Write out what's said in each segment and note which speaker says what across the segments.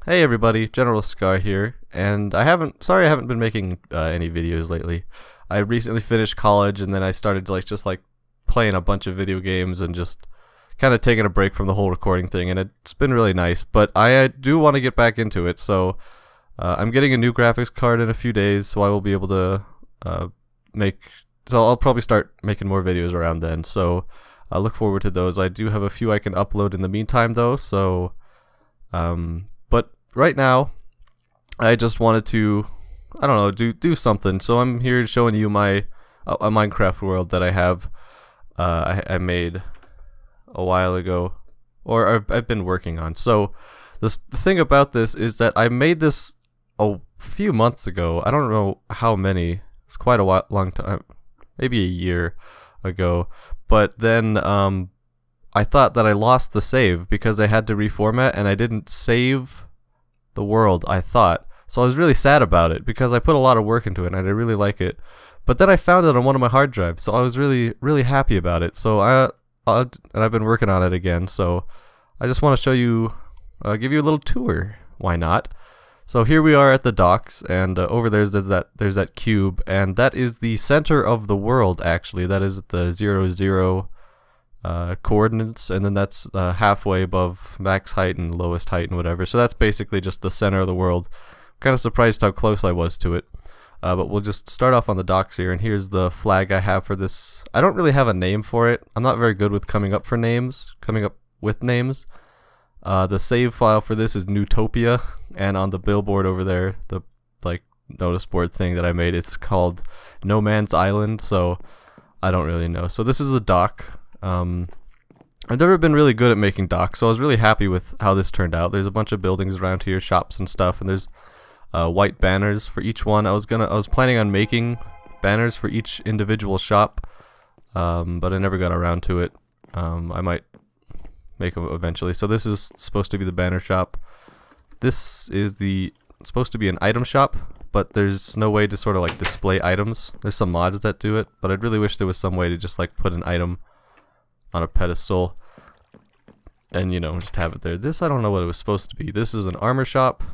Speaker 1: Hey everybody, General Scar here, and sorry I haven't been making any videos lately. I recently finished college and then I started to just playing a bunch of video games and just kind of taking a break from the whole recording thing, and it's been really nice, but I do want to get back into it, so I'm getting a new graphics card in a few days, so I will be able to uh, make, so I'll probably start making more videos around then, so I look forward to those. I do have a few I can upload in the meantime though, so but right now, I just wanted to, I don't know, do something. So I'm here showing you my a Minecraft world that I have, I made a while ago, or I've been working on. So the thing about this is that I made this a few months ago. I don't know how many. It's quite a long time, maybe a year ago. But then I thought that I lost the save because I had to reformat and I didn't save the world, I thought. So I was really sad about it because I put a lot of work into it and I really like it. But then I found it on one of my hard drives, so I was really happy about it. So and I've been working on it again. So I just want to show you, give you a little tour. Why not? So here we are at the docks, and over there's that cube, and that is the center of the world. Actually, that is the 0, 0 coordinates, and then that's halfway above max height and lowest height and whatever. So that's basically just the center of the world. I'm kind of surprised how close I was to it. But we'll just start off on the docks here, and here's the flag I have for this. I don't really have a name for it. I'm not very good with coming up with names. The save file for this is Newtopia, and on the billboard over there, the notice board thing that I made, it's called No Man's Island, so I don't really know. So this is the dock. I've never been really good at making docks, so I was really happy with how this turned out. There's a bunch of buildings around here, shops and stuff, and there's white banners for each one. I was planning on making banners for each individual shop, but I never got around to it. I might make them eventually. So this is supposed to be the banner shop. This is supposed to be an item shop, but there's no way to sort of display items. There's some mods that do it, but I'd really wish there was some way to just put an item on a pedestal and just have it there. This, I don't know what it was supposed to be. This is an armor shop.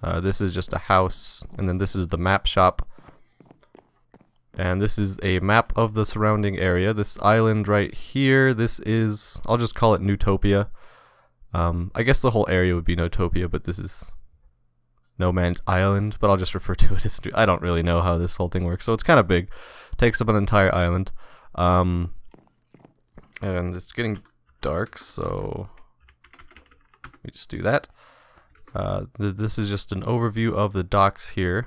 Speaker 1: This is just a house, and then this is the map shop, and this is a map of the surrounding area. This island right here, this is, I'll just call it Newtopia. I guess the whole area would be Newtopia, but this is No Man's Island, but I'll just refer to it as, I don't really know how this whole thing works. So it's kind of big, takes up an entire island. And it's getting dark, so we just do that. This is just an overview of the docks here.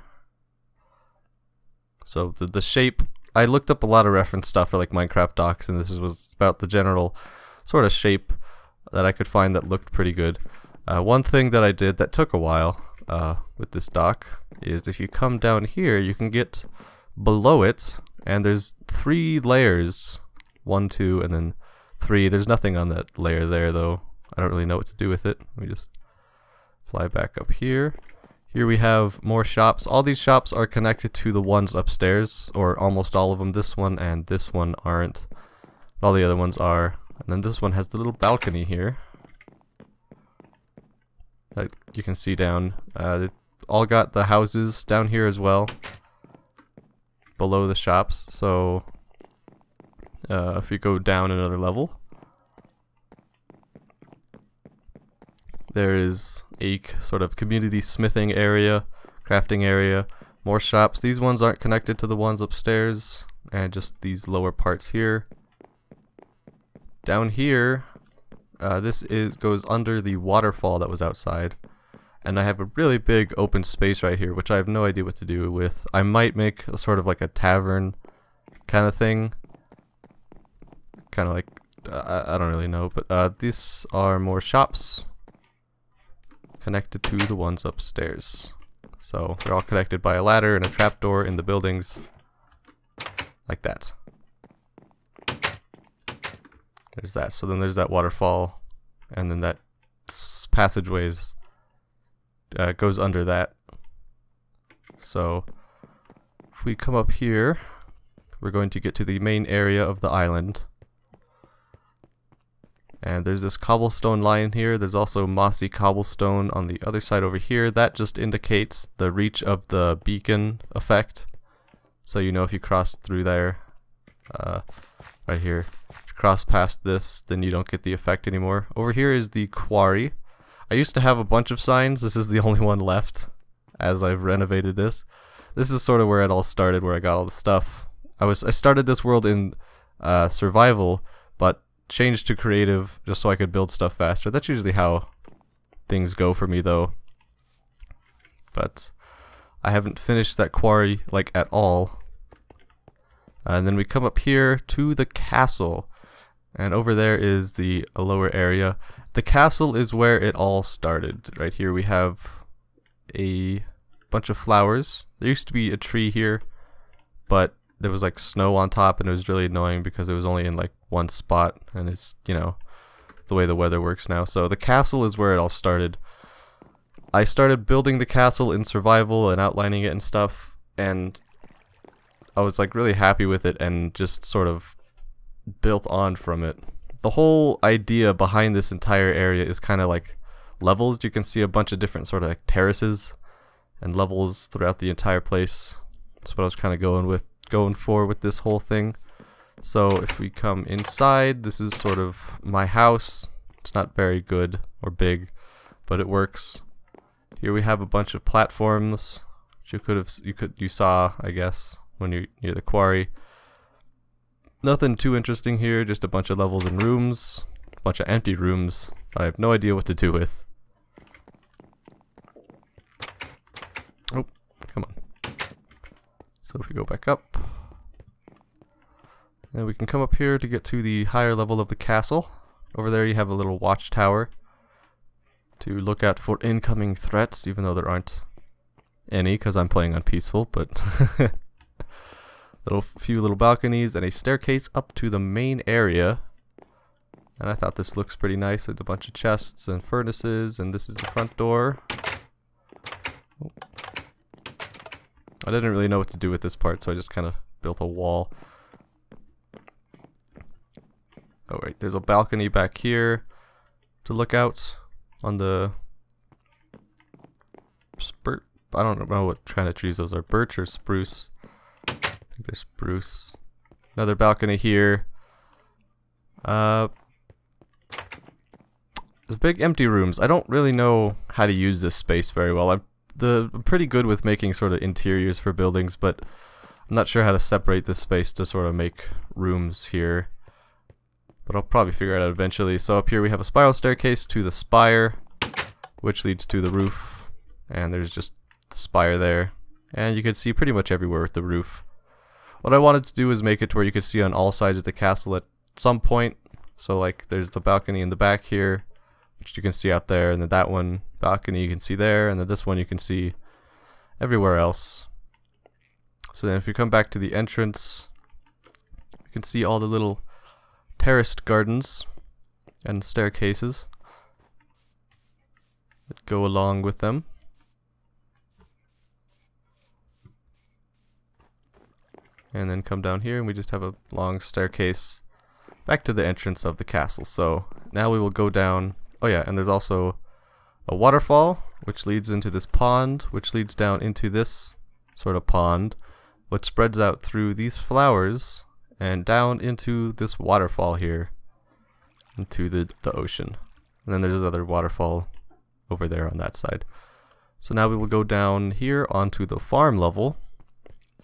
Speaker 1: So the shape, I looked up a lot of reference stuff for Minecraft docks, and this was about the general sort of shape that I could find that looked pretty good. One thing that I did that took a while with this dock is if you come down here, you can get below it, and there's 3 layers. 1, 2, and then 3. There's nothing on that layer there though. I don't really know what to do with it. Let me just fly back up here. Here we have more shops. All these shops are connected to the ones upstairs, or almost all of them. This one and this one aren't. All the other ones are. And then this one has the little balcony here that you can see down. They all got the houses down here as well, below the shops. So if you go down another level, there is a sort of community smithing area, crafting area, more shops. These ones aren't connected to the ones upstairs, and just these lower parts here. Down here, this goes under the waterfall that was outside, and I have a really big open space right here, which I have no idea what to do with. I might make a sort of a tavern kind of thing. Kind of I don't really know, but these are more shops connected to the ones upstairs. So they're all connected by a ladder and a trapdoor in the buildings, like that. There's that. So then there's that waterfall, and then that passageways goes under that. So if we come up here, we're going to get to the main area of the island. And there's this cobblestone line here. There's also mossy cobblestone on the other side over here. That just indicates the reach of the beacon effect. So you know if you cross through there, right here, if you cross past this, then you don't get the effect anymore. Over here is the quarry. I used to have a bunch of signs. This is the only one left as I've renovated this. This is sort of where it all started, where I got all the stuff. I started this world in survival, but changed to creative just so I could build stuff faster. That's usually how things go for me though. But I haven't finished that quarry like at all. And then we come up here to the castle. And over there is the lower area. The castle is where it all started. Right here we have a bunch of flowers. There used to be a tree here, but there was like snow on top and it was really annoying because it was only in like one spot, and it's, you know, the way the weather works now. So the castle is where it all started. I started building the castle in survival and outlining it and stuff, and I was like really happy with it and just sort of built on from it. The whole idea behind this entire area is kind of like levels. You can see a bunch of different sort of like terraces and levels throughout the entire place. That's what I was kind of going for with this whole thing. So if we come inside, this is sort of my house. It's not very good or big, but it works. Here we have a bunch of platforms, which you saw, I guess, when you're near the quarry. Nothing too interesting here, just a bunch of levels and rooms, a bunch of empty rooms that I have no idea what to do with. Oh, come on. So if we go back up, and we can come up here to get to the higher level of the castle. Over there you have a little watchtower to look out for incoming threats, even though there aren't any because I'm playing on peaceful, but few little balconies and a staircase up to the main area. And I thought this looks pretty nice with a bunch of chests and furnaces, and this is the front door. Oh. I didn't really know what to do with this part, so I just kind of built a wall. Oh right, there's a balcony back here to look out on the I don't know what kind of trees those are, birch or spruce. I think they're spruce. Another balcony here. There's big empty rooms. I don't really know how to use this space very well. I'm pretty good with making sort of interiors for buildings, but I'm not sure how to separate this space to sort of make rooms here. But I'll probably figure it out eventually. So up here we have a spiral staircase to the spire, which leads to the roof. And there's just the spire there. And you can see pretty much everywhere with the roof. What I wanted to do is make it to where you could see on all sides of the castle at some point. So like there's the balcony in the back here, which you can see out there, and then that one balcony you can see there, and then this one you can see everywhere else. So then if you come back to the entrance, you can see all the little terraced gardens and staircases that go along with them. And then come down here and we just have a long staircase back to the entrance of the castle. So now we will go down. Oh yeah, and there's also a waterfall which leads into this pond, which leads down into this sort of pond, which spreads out through these flowers and down into this waterfall here, into the ocean. And then there's another waterfall over there on that side. So now we will go down here onto the farm level,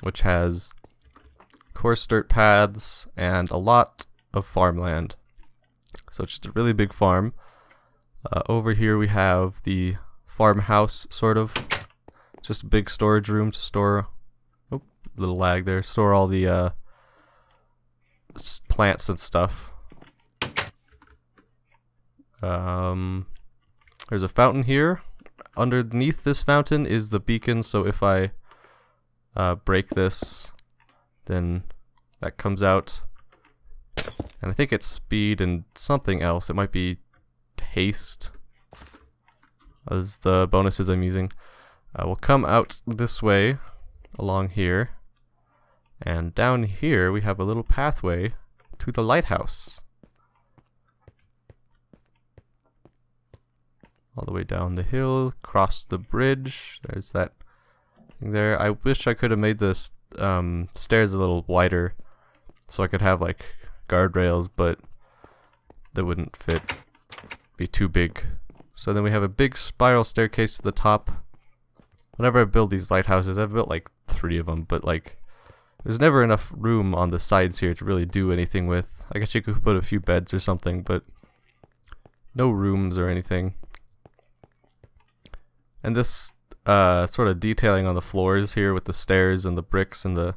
Speaker 1: which has coarse dirt paths and a lot of farmland. So it's just a really big farm. Over here we have the farmhouse, sort of. Just a big storage room to store, oh, little lag there, store all the plants and stuff. There's a fountain here. Underneath this fountain is the beacon, so if I break this, then that comes out. And I think it's speed and something else. It might be haste as the bonuses I'm using. We'll come out this way along here, and down here we have a little pathway to the lighthouse. all the way down the hill, cross the bridge. There's that thing there. I wish I could have made this stairs a little wider so I could have like guardrails, but that wouldn't fit. Be too big. So then we have a big spiral staircase to the top. Whenever I build these lighthouses, I've built like 3 of them, but like there's never enough room on the sides here to really do anything with. I guess you could put a few beds or something, but no rooms or anything. And this sort of detailing on the floors here with the stairs and the bricks and the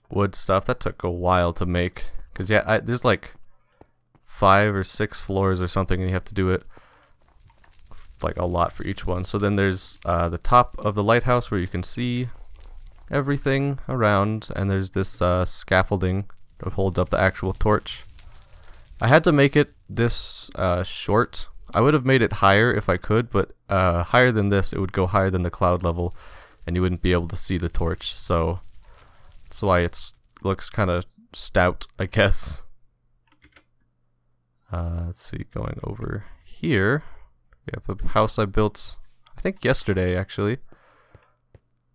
Speaker 1: wood stuff, that took a while to make. Because yeah, there's like 5 or 6 floors or something, and you have to do it like a lot for each one. So then there's the top of the lighthouse where you can see everything around, and there's this scaffolding that holds up the actual torch. I had to make it this short. I would have made it higher if I could, but higher than this, it would go higher than the cloud level, and you wouldn't be able to see the torch. So that's why it looks kind of stout, I guess. Let's see, going over here, we have a house I built, I think yesterday actually.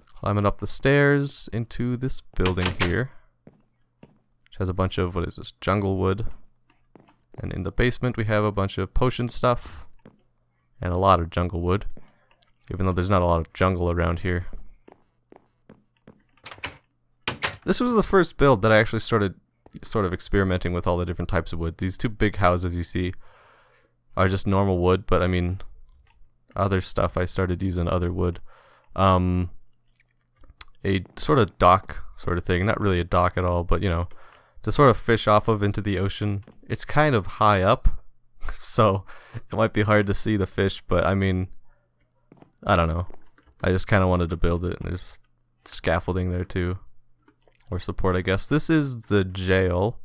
Speaker 1: Climbing up the stairs into this building here, which has a bunch of, what is this, jungle wood. And in the basement we have a bunch of potion stuff and a lot of jungle wood, even though there's not a lot of jungle around here. This was the first build that I actually started sort of experimenting with all the different types of wood. These 2 big houses you see are just normal wood, but I mean other stuff I started using other wood. A sort of dock sort of thing, not really a dock at all, but you know, to sort of fish off of into the ocean. It's kind of high up, so it might be hard to see the fish, but I mean, I don't know. I just kind of wanted to build it, and there's scaffolding there too, or support, I guess. This is the jail.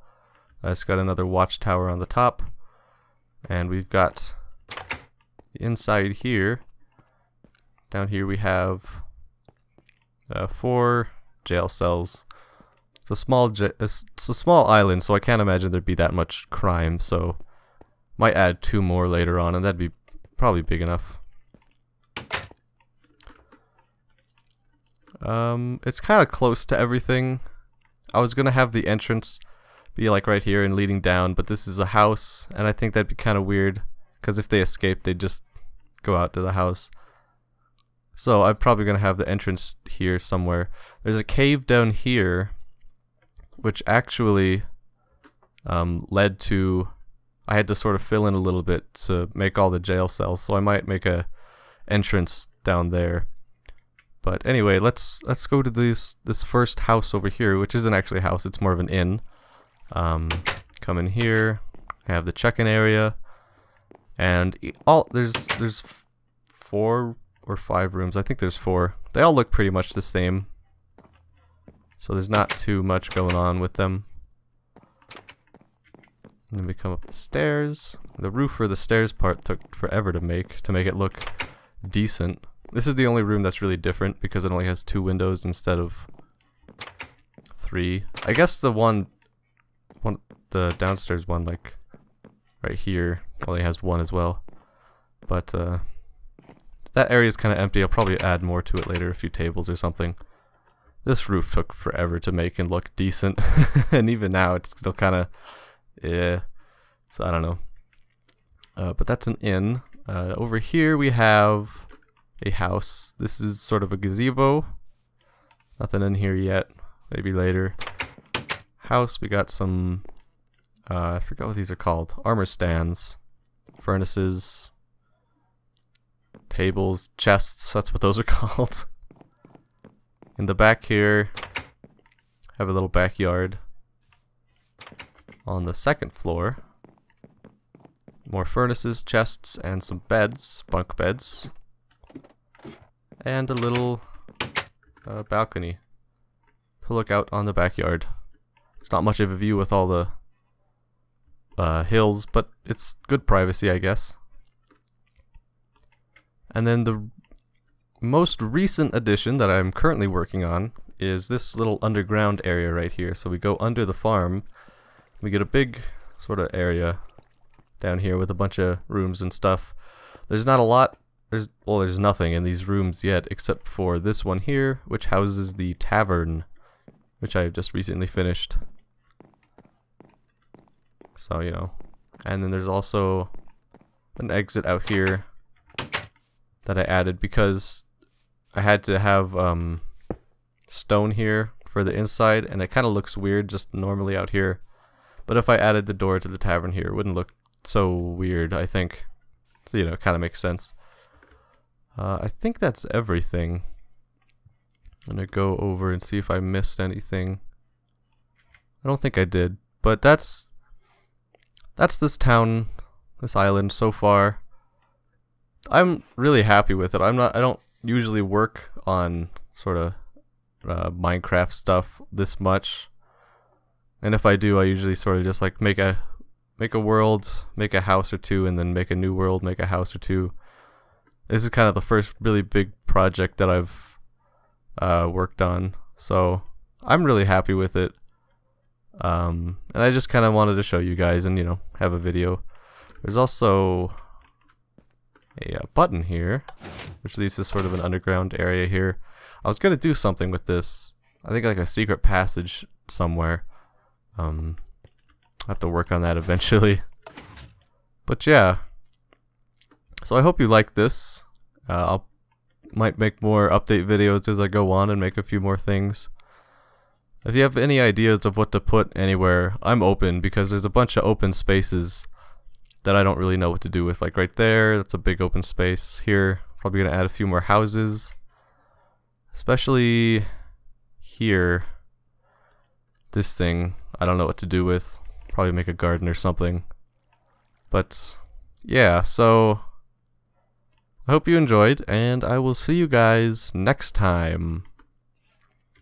Speaker 1: It's got another watchtower on the top, and we've got inside here. Down here we have 4 jail cells. It's a small island, so I can't imagine there'd be that much crime. So might add 2 more later on, and that'd be probably big enough. It's kind of close to everything. I was gonna have the entrance be like right here and leading down, but this is a house, and I think that'd be kind of weird, because if they escape, they'd just go out to the house. So I'm probably gonna have the entrance here somewhere. There's a cave down here, which actually led to, I had to sort of fill in a little bit to make all the jail cells, so I might make a entrance down there. But anyway, let's go to this first house over here, which isn't actually a house, it's more of an inn. Come in here, I have the check-in area, and there's 4 or 5 rooms. I think there's 4. They all look pretty much the same, so there's not too much going on with them. And then we come up the stairs. The roof for the stairs part took forever to make it look decent. This is the only room that's really different because it only has 2 windows instead of 3. I guess the downstairs one, like right here, only has 1 as well. But that area is kind of empty. I'll probably add more to it later, a few tables or something. This roof took forever to make and look decent, and even now it's still kind of, so I don't know. But that's an inn. Over here we have a house. This is sort of a gazebo. Nothing in here yet. Maybe later. House, we got some, I forgot what these are called. Armor stands, furnaces, tables, chests, that's what those are called. In the back here, I have a little backyard. On the 2nd floor, more furnaces, chests, and some beds, bunk beds. And a little balcony to look out on the backyard. It's not much of a view with all the hills, but it's good privacy, I guess. And then the most recent addition that I'm currently working on is this little underground area right here. So we go under the farm, we get a big sort of area down here with a bunch of rooms and stuff. There's not a lot there's nothing in these rooms yet except for this one here, which houses the tavern, which I just recently finished. So, you know. And then there's also an exit out here that I added because I had to have stone here for the inside, and it kind of looks weird just normally out here. But if I added the door to the tavern here, it wouldn't look so weird, I think. So, you know, it kind of makes sense. I think that's everything. I'm gonna go over and see if I missed anything. I don't think I did, but that's this town, this island so far. I'm really happy with it. I don't usually work on sort of Minecraft stuff this much, and if I do, I usually sort of just like make a world, make a house or two, and then make a new world, make a house or two. This is kind of the first really big project that I've worked on, so I'm really happy with it. And I just kind of wanted to show you guys and, you know, have a video. There's also a button here, which leads to sort of an underground area here. I was gonna do something with this. I think like a secret passage somewhere. I'll have to work on that eventually. But yeah. So I hope you like this. Might make more update videos as I go on and make a few more things. If you have any ideas of what to put anywhere, I'm open, because there's a bunch of open spaces that I don't really know what to do with. Like right there, that's a big open space. Here, probably gonna add a few more houses. Especially here. This thing, I don't know what to do with. Probably make a garden or something. But yeah, so I hope you enjoyed, and I will see you guys next time.